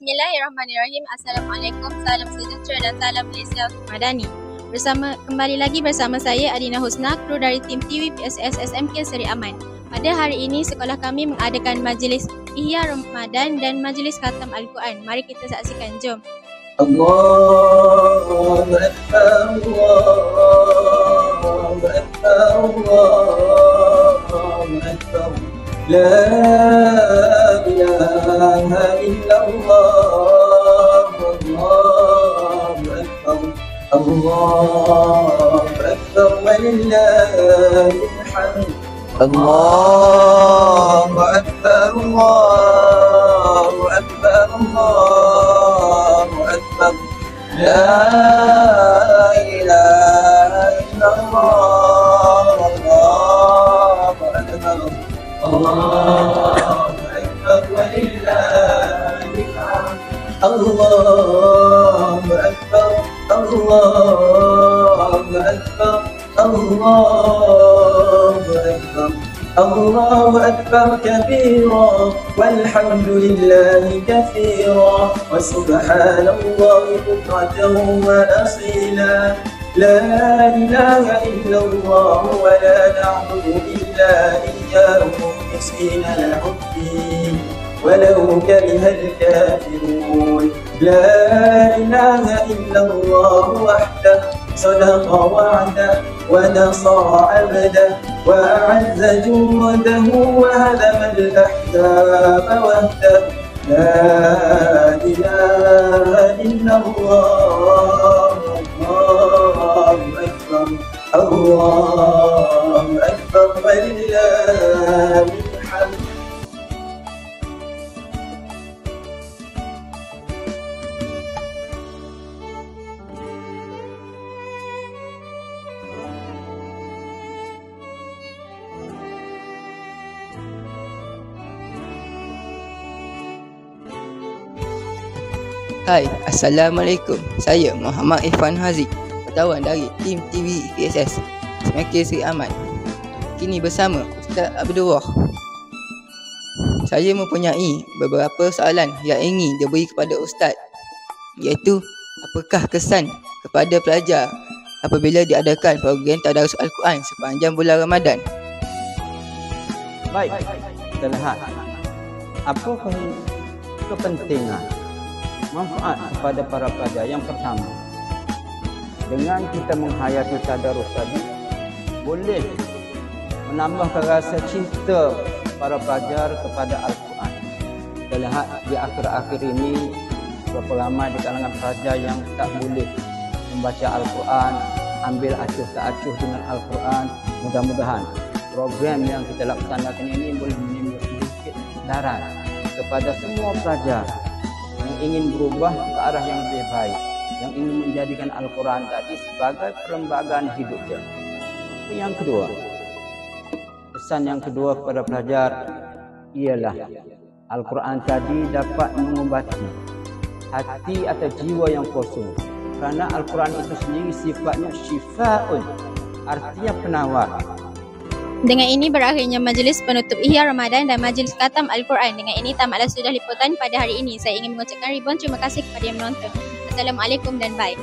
Bismillahirrahmanirrahim. Assalamualaikum, salam sejahtera dan salam Malaysia Madani. Kembali lagi bersama saya Adina Husna, kru dari tim TV PSS SMK Seri Aman. Pada hari ini sekolah kami mengadakan majlis Ihya Ramadan dan majlis khatam Al-Quran. Mari kita saksikan, jom. Allahu Akbar, Allahu Akbar, Allahu Akbar. La ilaha illallah, Allahu Akbar, Allahu Akbar, walillahil hamd. Allahu Akbar, Allahu Akbar, Allahu Akbar. La ilaha illallah, Allahu Akbar, Allahu Akbar, walillahil hamd. Allahu Akbar, Allahu Akbar, Allahu Akbar. Allahu Akbar kabira, walhamdulillahi kathira, wa subhanallahi bukratan wa asila. La ilaha illallah wa la na'budu illa iyyahu mukhlisina lahu-d-din walau karihal kafirun. La ilaha illallah wahdahu sadaqa wa'dah wa nasara 'abdah wa a'azza jundahu wa hadama al-ahzaba wahdahu. La ilaha illallah, Allahu Akbar, Allahu Akbar, walillahil hamd. Hai, Assalamualaikum. Saya Muhammad Irfan Haziq, wartawan dari tim TV PSS SMK Seri Aman. Kini bersama Ustaz Abdullah. Saya mempunyai beberapa soalan yang ingin diberi kepada Ustaz, iaitu apakah kesan kepada pelajar apabila diadakan program tadarus Al-Quran sepanjang bulan Ramadan? Baik, kita lihat apa kepentingan manfaat kepada para pelajar. Yang pertama, dengan kita menghayati tadarus tadi, boleh menambahkan rasa cinta para pelajar kepada Al-Quran. Kita lihat di akhir-akhir ini berapa ramai di kalangan pelajar yang tak boleh membaca Al-Quran, ambil acuh tak acuh dengan Al-Quran. Mudah-mudahan program yang kita laksanakan ini boleh menimbulkan sedikit kesedaran kepada semua pelajar yang ingin berubah ke arah yang lebih baik, yang ingin menjadikan Al-Quran tadi sebagai perlembagaan hidupnya. Yang kedua, pesan yang kedua kepada pelajar ialah Al-Quran tadi dapat mengobati hati atau jiwa yang kosong, kerana Al-Quran itu sendiri sifatnya syifa'un, artinya penawar. Dengan ini berakhirnya majlis penutup Ihya Ramadan dan majlis khatam Al-Quran. Dengan ini tamatlah sudah liputan pada hari ini. Saya ingin mengucapkan ribuan terima kasih kepada yang menonton. Assalamualaikum dan bye.